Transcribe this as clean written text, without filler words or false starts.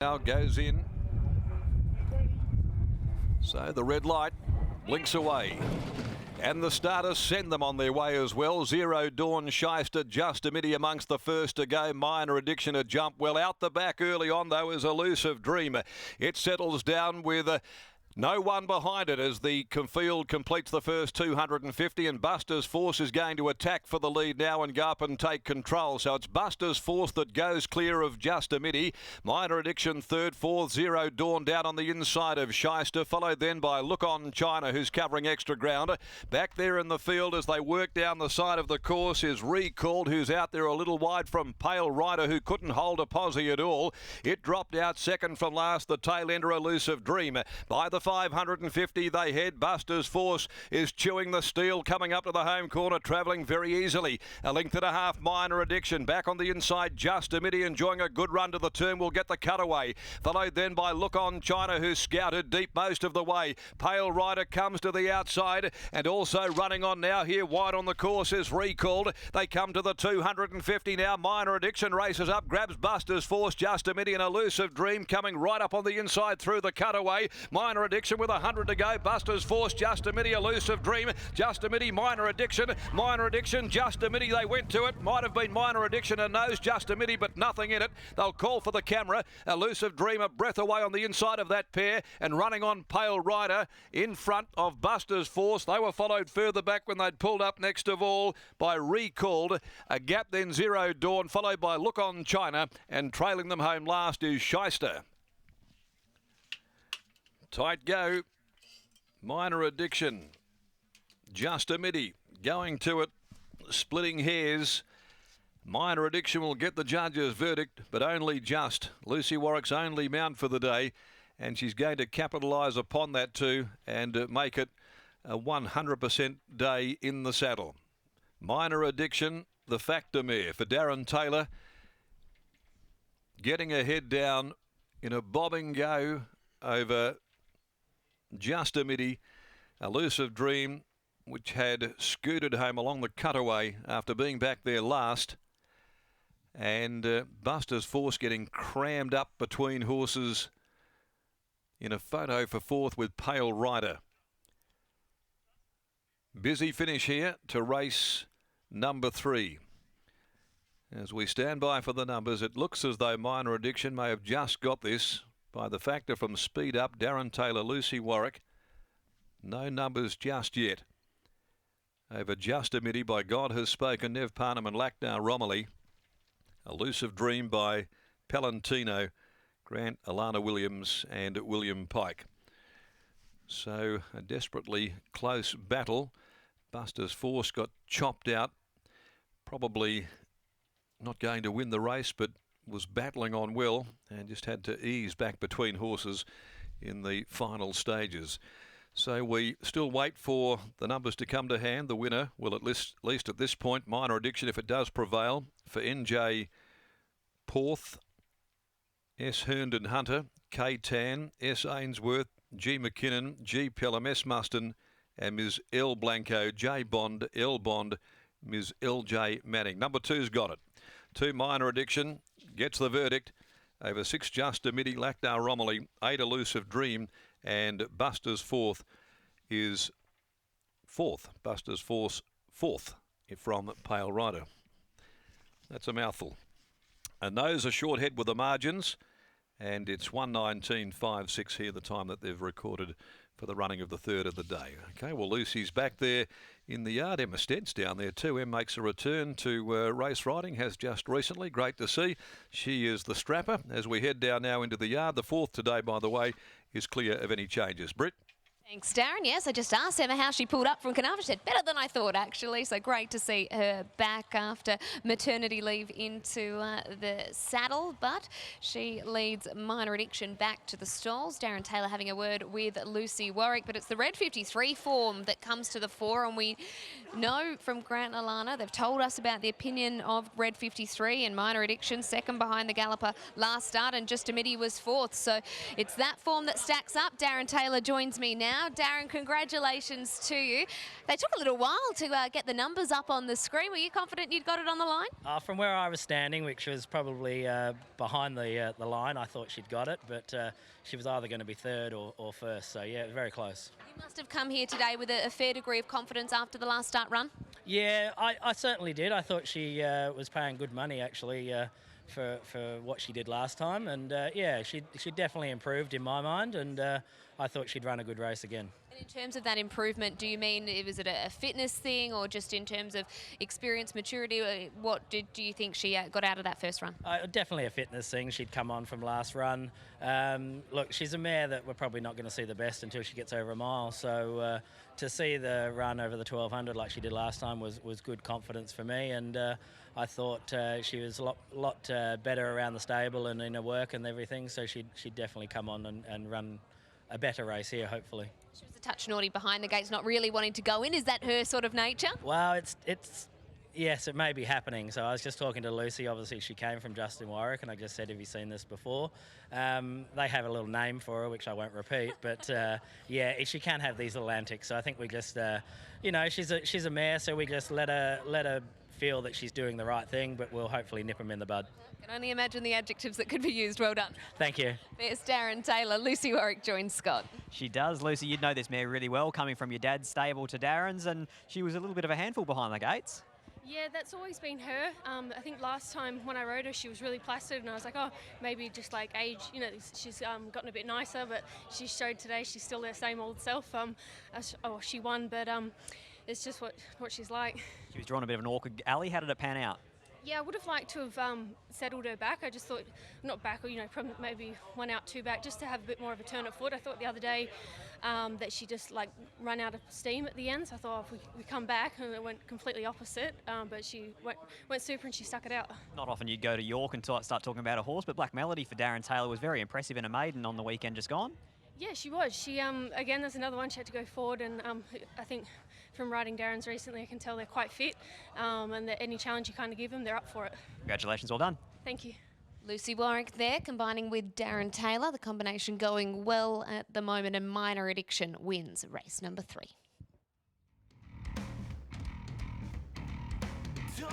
Now goes in. So the red light blinks away. And the starters send them on their way as well. Zero Dawn, Shyster, just a midi amongst the first to go. Minor Addiction to jump well. Out the back early on, though, is Elusive Dream. It settles down with no one behind it as the field completes the first 250, and Buster's Force is going to attack for the lead now and go up and take control. So it's Buster's Force that goes clear of Just a Midi. Minor Addiction third, fourth, Zero Dawn down on the inside of Shyster, followed then by Look On China, who's covering extra ground. Back there in the field as they work down the side of the course is Recalled, who's out there a little wide from Pale Rider, who couldn't hold a posse at all. It dropped out second from last, the tail ender Elusive Dream. By the 550 they head. Buster's Force is chewing the steel, coming up to the home corner, travelling very easily. A length and a half, Minor Addiction. Back on the inside, Just a Midi, enjoying a good run to the turn, will get the cutaway. Followed then by Look On China, who's scouted deep most of the way. Pale Rider comes to the outside, and also running on now here wide on the course is Recalled. They come to the 250 now. Minor Addiction races up, grabs Buster's Force, Just a Midi, and Elusive Dream coming right up on the inside through the cutaway. Minor Addiction with 100 to go. Buster's Force, Just a Midi, Elusive Dream, Just a Midi, Minor Addiction, Just a Midi. They went to it. Might have been Minor Addiction and knows Just a Midi, but nothing in it. They'll call for the camera. Elusive Dream a breath away on the inside of that pair, and running on Pale Rider in front of Buster's Force. They were followed further back when they'd pulled up next of all by Recalled. A gap then Zero Dawn, followed by Look On China, and trailing them home last is Shyster. Tight go. Minor Addiction. Just a Midi going to it, splitting hairs. Minor Addiction will get the judge's verdict, but only just. Lucy Warwick's only mount for the day, and she's going to capitalise upon that too and make it a 100% day in the saddle. Minor Addiction, the factor mare for Darren Taylor, getting her head down in a bobbing go over Just a Midi. Elusive Dream, which had scooted home along the cutaway after being back there last, and Buster's Force getting crammed up between horses in a photo for fourth with Pale Rider. Busy finish here to race number 3. As we stand by for the numbers, it looks as though Minor Addiction may have just got this by the factor from Speed Up, Darren Taylor, Lucy Warwick. No numbers just yet. Over Just a Midi by God Has Spoken, Nev Parnham and Lacknar Romilly. Elusive Dream by Palantino, Grant, Alana Williams and William Pike. So a desperately close battle. Buster's Force got chopped out. Probably not going to win the race, but was battling on well and just had to ease back between horses in the final stages. So we still wait for the numbers to come to hand. The winner will at least at this point, Minor Addiction, if it does prevail, for NJ Porth, S. Herndon Hunter, K. Tan, S. Ainsworth, G. McKinnon, G. Pelham, S. Muston, and Ms. L. Blanco, J. Bond, L. Bond, Ms. L.J. Manning. Number 2's got it. 2 Minor Addiction gets the verdict over 6 Just a Midi, Lacknar Romilly, 8 Elusive Dream, and Buster's Force is fourth. Buster's Force fourth from Pale Rider. That's a mouthful. And those are short head with the margins, and it's 1:19.56 here, the time that they've recorded for the running of the third of the day. Okay, well, Lucy's back there in the yard. Emma Stead's down there too. Em makes a return to race riding, has just recently. Great to see. She is the strapper as we head down now into the yard. The fourth today, by the way, is clear of any changes. Britt? Thanks, Darren. Yes, I just asked Emma how she pulled up from Carnarvon. She said, better than I thought, actually. So great to see her back after maternity leave into the saddle. But she leads Minor Addiction back to the stalls. Darren Taylor having a word with Lucy Warwick. But it's the red 53 form that comes to the fore. And we know from Grant and Alana, they've told us about the opinion of red 53 and Minor Addiction, second behind the galloper last start. And Just a Midi was fourth. So it's that form that stacks up. Darren Taylor joins me now. now. Darren, congratulations to you. They took a little while to get the numbers up on the screen. Were you confident you'd got it on the line? From where I was standing, which was probably behind the line, I thought she'd got it, but she was either going to be third or first, so yeah, very close. You must have come here today with a fair degree of confidence after the last start run. Yeah, I certainly did. I thought she was paying good money, actually, for what she did last time, and yeah, she definitely improved in my mind, and I thought she'd run a good race again. And in terms of that improvement, do you mean, was it a fitness thing or just in terms of experience, maturity? What do you think she got out of that first run? Definitely a fitness thing. She'd come on from last run. Look, she's a mare that we're probably not going to see the best until she gets over a mile. So to see the run over the 1200 like she did last time was good confidence for me. And I thought she was a lot better around the stable and in her work and everything. So she'd definitely come on and run a better race here, hopefully. She was a touch naughty behind the gates, not really wanting to go in. Is that her sort of nature? Well, it's yes, it may be happening. So I was just talking to Lucy. Obviously, she came from Justin Warwick, and I just said, "Have you seen this before?" They have a little name for her, which I won't repeat. But yeah, she can have these little antics. So I think we just, you know, she's a mare, so we just let her feel that she's doing the right thing. But we'll hopefully nip them in the bud. I can only imagine the adjectives that could be used. Well done. Thank you. There's Darren Taylor. Lucy Warwick joins Scott. She does. Lucy, you'd know this mare really well, coming from your dad's stable to Darren's, and she was a little bit of a handful behind the gates. Yeah, that's always been her. I think last time when I rode her, she was really placid, and I was like, oh, maybe just like age, you know, she's gotten a bit nicer, but she showed today she's still their same old self. She won, but it's just what she's like. She was drawn a bit of an awkward alley. How did it pan out? Yeah, I would have liked to have settled her back. I just thought, not back, or from maybe 1 out, 2 back, just to have a bit more of a turn of foot. I thought the other day that she just like run out of steam at the end. So I thought if we come back, and it went completely opposite. But she went super and she stuck it out. Not often you'd go to York and start talking about a horse, but Black Melody for Darren Taylor was very impressive in a maiden on the weekend just gone. Yeah, she was. She again, there's another one. She had to go forward, and I think from riding Darren's recently, I can tell they're quite fit, and that any challenge you kind of give them, they're up for it. Congratulations, well done. Thank you. Lucy Warwick there, combining with Darren Taylor. The combination going well at the moment, and Minor Addiction wins race number 3. Don't